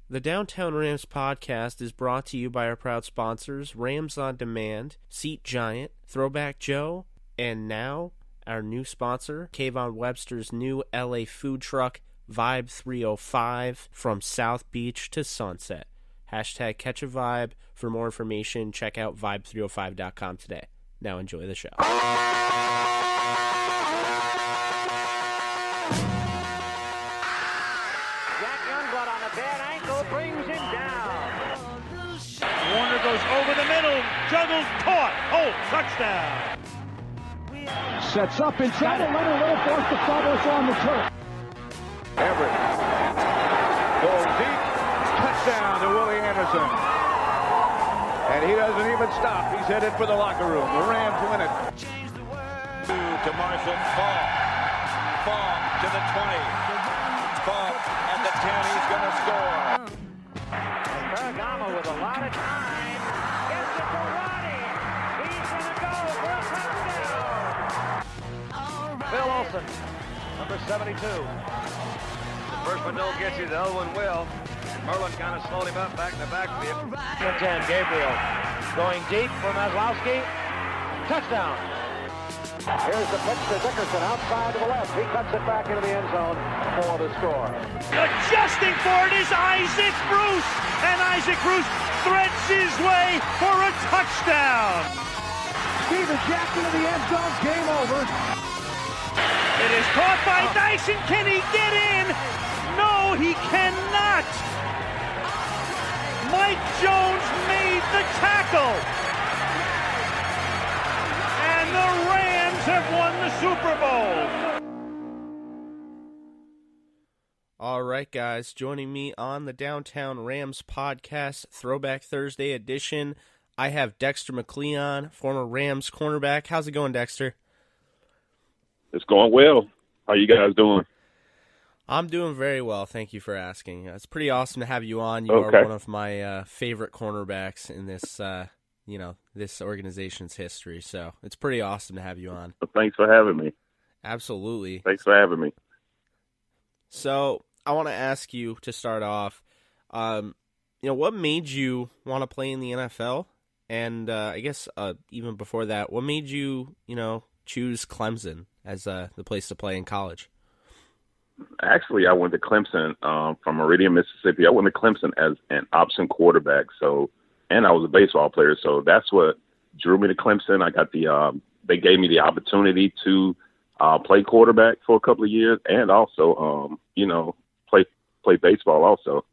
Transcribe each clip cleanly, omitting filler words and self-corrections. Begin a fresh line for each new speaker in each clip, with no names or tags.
The Downtown Rams podcast is brought to you by our proud sponsors, Rams on Demand, Seat Giant, Throwback Joe, and now our new sponsor, Kayvon Webster's new LA food truck, Vibe 305, from South Beach to Sunset. Hashtag catch a vibe. For more information, check out vibe305.com today. Now enjoy the show.
Warner goes over the middle, juggles, caught. Oh, touchdown.
Sets up inside, and Leonard Little forced the fumble on the turf.
Everett goes deep, touchdown to Willie Anderson. And he doesn't even stop. He's headed for the locker room. The Rams win it.
To Marshall, Fall to the 20. Fall at the 10, he's going to score.
Ferragamo with a lot of time. Gets it to Ronnie. He's going to go for a touchdown. Phil Olsen, number 72. The first one don't get you, the other one will. Merlin kind of slowed him up back in the backfield. 10, Gabriel going deep for Maslowski. Touchdown. Here's the pitch to Dickerson outside to the left. He cuts it back into the end zone for the score. Adjusting for it is Isaac Bruce. And Isaac Bruce threads his way for a touchdown.
Steven Jackson in the end zone. Game over.
It is caught by Dyson. Can he get in? No, he cannot. Mike Jones made the tackle. And the Rams have won the Super Bowl.
All right, guys, joining me on the Downtown Rams podcast, Throwback Thursday edition, I have Dexter McCleon, former Rams cornerback. How's it going, Dexter?
It's going well. How you guys doing?
I'm doing very well. Thank you for asking. It's pretty awesome to have you on. You
Okay.
are one of my favorite cornerbacks in this, this organization's history. So it's pretty awesome to have you on.
Well, thanks for having me.
Absolutely.
Thanks for having me.
So I want to ask you to start off, what made you want to play in the NFL? And I guess even before that, what made you, choose Clemson as the place to play in college?
Actually, I went to Clemson from Meridian, Mississippi. I went to Clemson as an option quarterback. And I was a baseball player. So that's what drew me to Clemson. I got they gave me the opportunity to play quarterback for a couple of years and also, play baseball also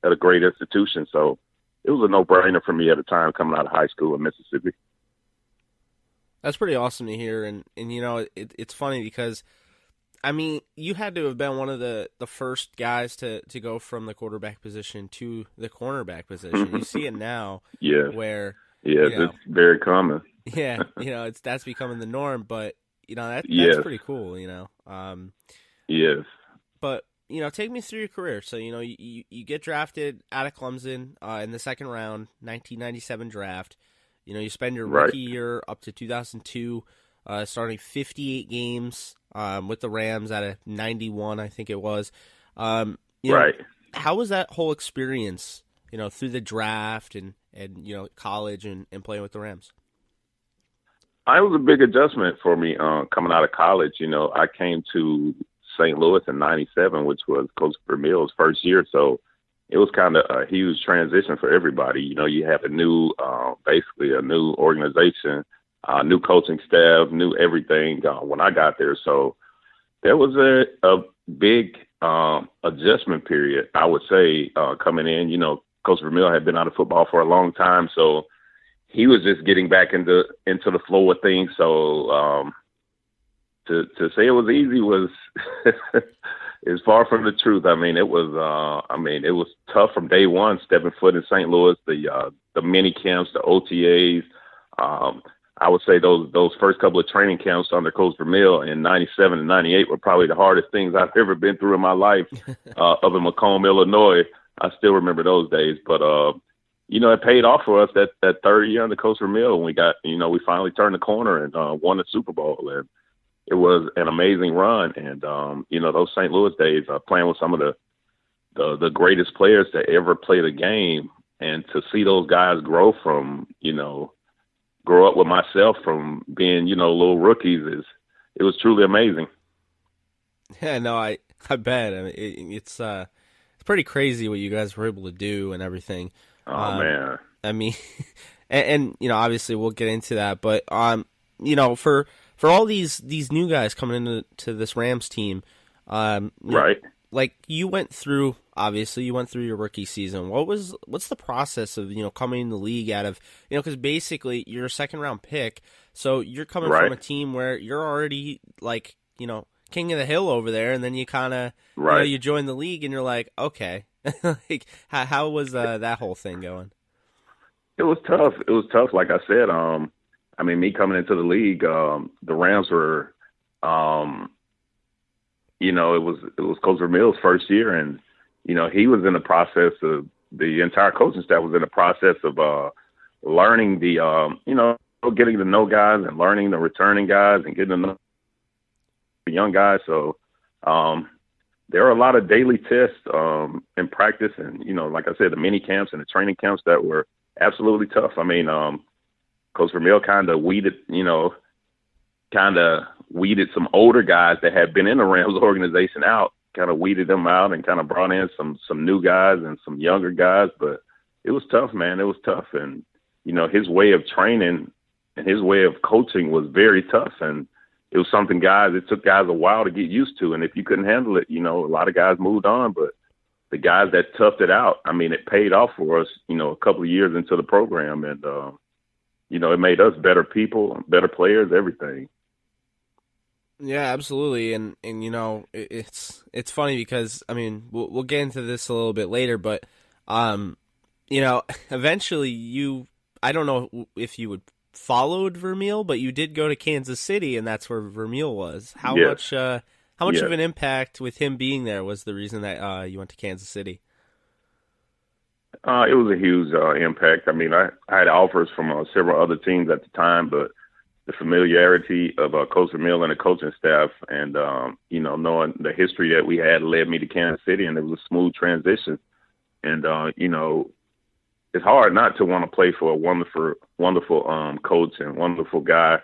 at a great institution. So it was a no-brainer for me at the time coming out of high school in Mississippi.
That's pretty awesome to hear. And it's funny because, you had to have been one of the first guys to go from the quarterback position to the cornerback position. You see it now where...
Yeah, it's very common.
Yeah, that's becoming the norm, but, that's pretty cool,
Yes.
But, take me through your career. So, you get drafted out of Clemson in the second round, 1997 draft. You spend your rookie year up to 2002, starting 58 games with the Rams out of 91, I think it was.
Right.
How was that whole experience, through the draft and college and playing with the Rams?
It was a big adjustment for me coming out of college. I came to St. Louis in 97, which was Coach Vermeil's first year. So it was kind of a huge transition for everybody. You have basically a new organization, new coaching staff, new everything when I got there. So there was a big adjustment period, I would say, coming in. Coach Vermeil had been out of football for a long time, so he was just getting back into the flow of things. So to say it was easy was is far from the truth. It was tough from day one, stepping foot in St. Louis, the mini camps, the OTAs. I would say those first couple of training camps under Coach Vermeil in 97 and 98 were probably the hardest things I've ever been through in my life up in Macomb, Illinois. I still remember those days, but it paid off for us that third year under Coach Vermeil when we finally turned the corner and won the Super Bowl. And it was an amazing run. And, those St. Louis days, playing with some of the greatest players to ever play the game, and to see those guys grow up with myself from being, little rookies it was truly amazing.
Yeah, no, I bet. I mean, it's pretty crazy what you guys were able to do and everything.
Oh man.
I mean, and obviously we'll get into that, but for all these new guys coming into this Rams team,
right.
Like you went through your rookie season. What's the process of, coming in the league out of, because basically you're a second round pick. So you're coming
right.
from a team where you're already like, king of the hill over there. And then you kind of,
right.
You join the league and you're like, okay, like how was that whole thing going?
It was tough. Like I said, me coming into the league, the Rams were, it was Coach Vermeil's first year, and he was in the process of, the entire coaching staff was in the process of learning getting to know guys and learning the returning guys and getting to know the young guys. So there are a lot of daily tests in practice, and like I said, the mini camps and the training camps that were absolutely tough. I mean, Coach Vermeil kind of weeded some older guys that had been in the Rams organization out, kind of weeded them out and kind of brought in some new guys and some younger guys. But it was tough, man. It was tough. And, his way of training and his way of coaching was very tough. And it was something it took guys a while to get used to. And if you couldn't handle it, a lot of guys moved on. But the guys that toughed it out, it paid off for us, a couple of years into the program. And, it made us better people, better players, everything.
Yeah, absolutely, and it's funny because we'll get into this a little bit later, but eventually I don't know if you would followed Vermeil, but you did go to Kansas City, and that's where Vermeil was. How much of an impact with him being there was the reason that you went to Kansas City?
It was a huge impact. I had offers from several other teams at the time, but the familiarity of Coach Vermeil and the coaching staff and, knowing the history that we had led me to Kansas City, and it was a smooth transition. And, it's hard not to want to play for a wonderful coach and wonderful guy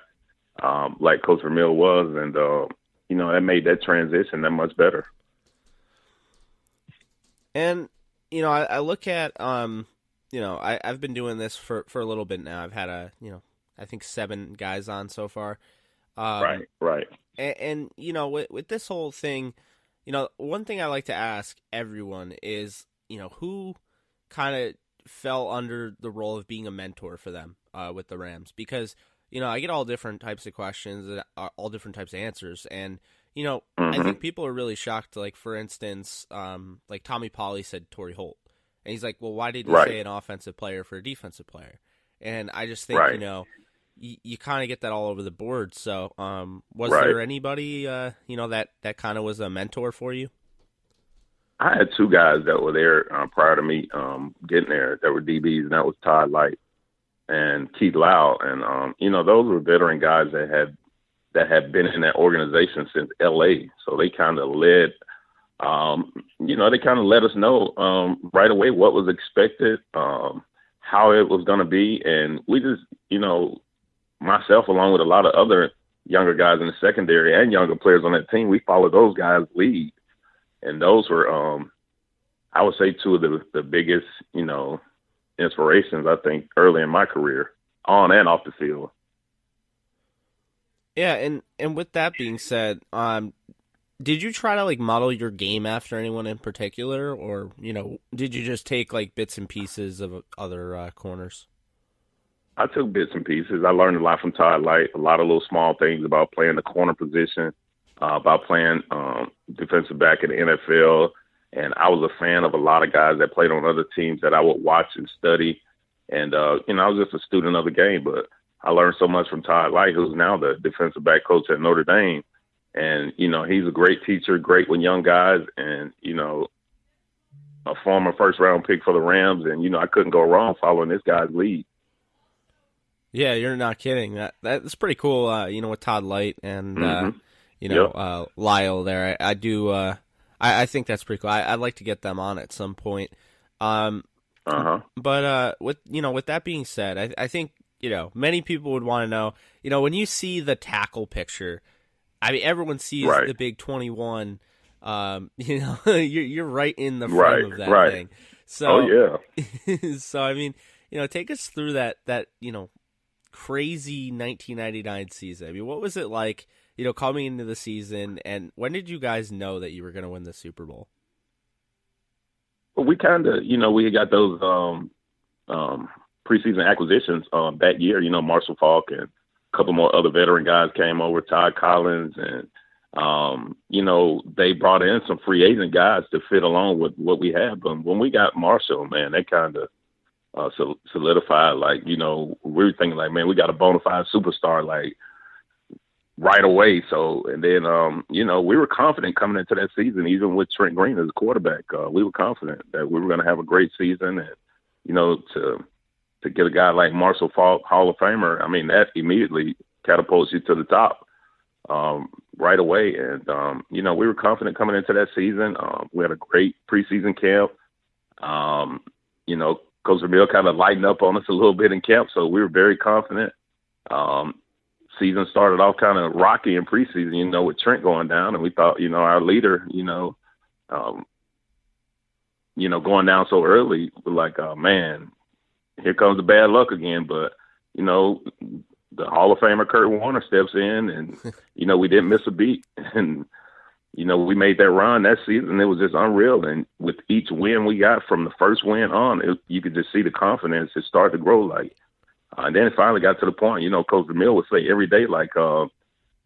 like Coach Vermeil was. And, that made that transition that much better.
And, I look at, I've been doing this for a little bit now. I've had I think 7 guys on so far.
Right.
And with this whole thing, one thing I like to ask everyone is, who kind of fell under the role of being a mentor for them with the Rams? Because, I get all different types of questions, all different types of answers. And, I think people are really shocked. Like, for instance, like Tommy Pauly said Torrey Holt. And he's like, well, why did you say an offensive player for a defensive player? And I just think, you kind of get that all over the board. So was there anybody, that kind of was a mentor for you?
I had 2 guys that were there prior to me getting there that were DBs, and that was Todd Light and Keith Lau. And, those were veteran guys that had been in that organization since L.A. So they kind of led, they kind of let us know right away what was expected, how it was going to be. And we just, myself, along with a lot of other younger guys in the secondary and younger players on that team, we followed those guys' lead. And those were, I would say, 2 of the biggest, inspirations, I think, early in my career, on and off the field.
Yeah, and with that being said, did you try to model your game after anyone in particular, or did you just take bits and pieces of other corners?
I took bits and pieces. I learned a lot from Todd Light, a lot of little small things about playing the corner position, about playing defensive back in the NFL. And I was a fan of a lot of guys that played on other teams that I would watch and study. And, I was just a student of the game, but I learned so much from Todd Light, who's now the defensive back coach at Notre Dame. And, he's a great teacher, great with young guys, and, a former first-round pick for the Rams. And, I couldn't go wrong following this guy's lead.
Yeah, you're not kidding. That's pretty cool, with Todd Light and, Lyle there. I do I think that's pretty cool. I'd like to get them on at some point. But with that being said, I think many people would want to know, when you see the tackle picture, I mean, everyone sees the big 21. You're right in the frame of that thing. So, so I mean, take us through that crazy 1999 season. I mean, what was it like, coming into the season, and when did you guys know that you were going to win the Super Bowl?
Well, we kind of, we got those preseason acquisitions that year. Marshall Faulk and a couple more other veteran guys came over, Todd Collins, and they brought in some free agent guys to fit along with what we had. But when we got Marshall, man, they kind of solidified. Like, we were thinking, like, man, we got a bona fide superstar, like, right away. So, and then, we were confident coming into that season, even with Trent Green as a quarterback. We were confident that we were going to have a great season, and, to get a guy like Marshall Faulk, Hall of Famer, I mean, that immediately catapults you to the top right away. And, we were confident coming into that season. We had a great preseason camp. Coach Vermeil kind of lightened up on us a little bit in camp, so we were very confident. Season started off kind of rocky in preseason, with Trent going down, and we thought, our leader, going down so early, we're like, man, here comes the bad luck again. But, the Hall of Famer Kurt Warner steps in, and, we didn't miss a beat. And, we made that run that season. It was just unreal. And with each win we got from the first win on, you could just see the confidence. It started to grow, like, and then it finally got to the point, Coach DeMille would say every day, like,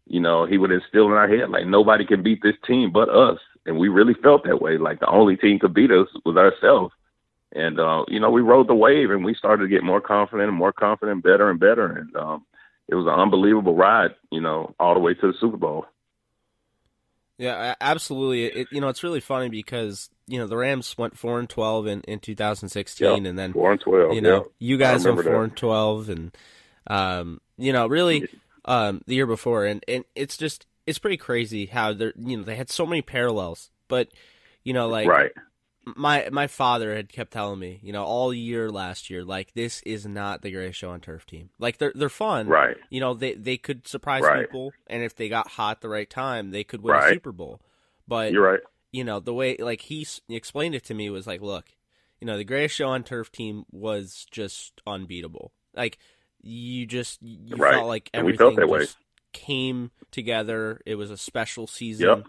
he would instill in our head, like, nobody can beat this team but us. And we really felt that way. Like, the only team could beat us was ourselves. And, we rode the wave, and we started to get more confident, better and better. And it was an unbelievable ride, all the way to the Super Bowl.
Yeah, absolutely. It's really funny because, the Rams went 4-12 in 2016, and then
4-12.
You guys went 4-12, and really the year before, and it's pretty crazy how they had so many parallels. But my father had kept telling me, all year last year, like, this is not the greatest show on turf team. Like, they're fun,
right?
They could surprise people, and if they got hot at the right time, they could win a Super Bowl. But
you're right.
The way, like, he explained it to me was like, look, the greatest show on turf team was just unbeatable. Like, you felt like everything just came together. It was a special season,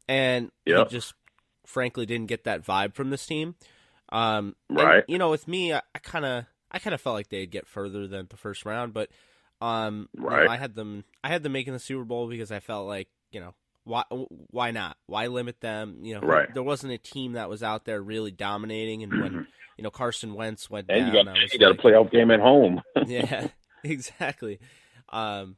and he just frankly didn't get that vibe from this team. And, with me, I kind of felt like they'd get further than the first round, but I had them making the Super Bowl because I felt like, why not? Why limit them? There wasn't a team that was out there really dominating, and when Carson Wentz went down,
you got a playoff game at home.
Yeah, exactly. But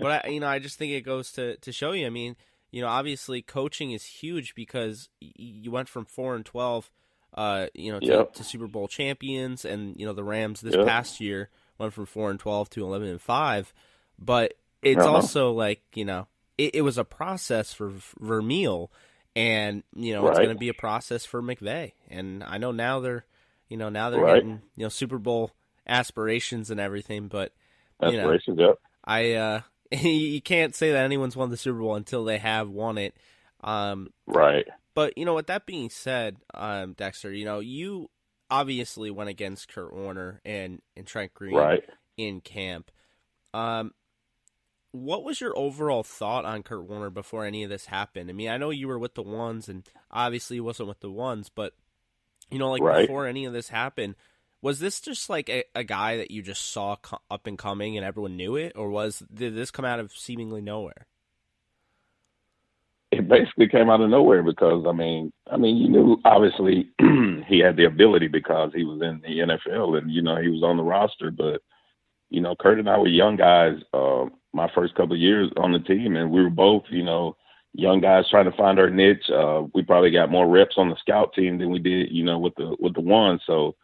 I just think it goes to show you. I mean, obviously coaching is huge because you went from 4-12, to Super Bowl champions, and the Rams this past year went from 4-12 to 11-5. But it's also like it was a process for Vermeil, and it's going to be a process for McVay. And I know now they're getting Super Bowl aspirations and everything, but
aspirations,
you can't say that anyone's won the Super Bowl until they have won it.
Right.
But, with that being said, Dexter, you obviously went against Kurt Warner and Trent Green in camp. What was your overall thought on Kurt Warner before any of this happened? I mean, I know you were with the Ones, and obviously he wasn't with the Ones, but, before any of this happened, was this just like a guy that you just saw up and coming and everyone knew it, or did this come out of seemingly nowhere?
It basically came out of nowhere because, I mean, you knew obviously he had the ability because he was in the NFL and, he was on the roster. But, Kurt and I were young guys my first couple of years on the team, and we were both, young guys trying to find our niche. We probably got more reps on the scout team than we did, with the Ones. So,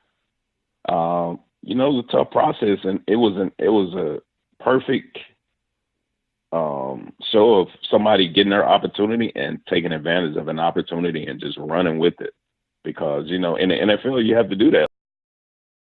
it was a tough process, and it was a perfect show of somebody getting their opportunity and taking advantage of an opportunity and just running with it. Because, in the NFL, you have to do that.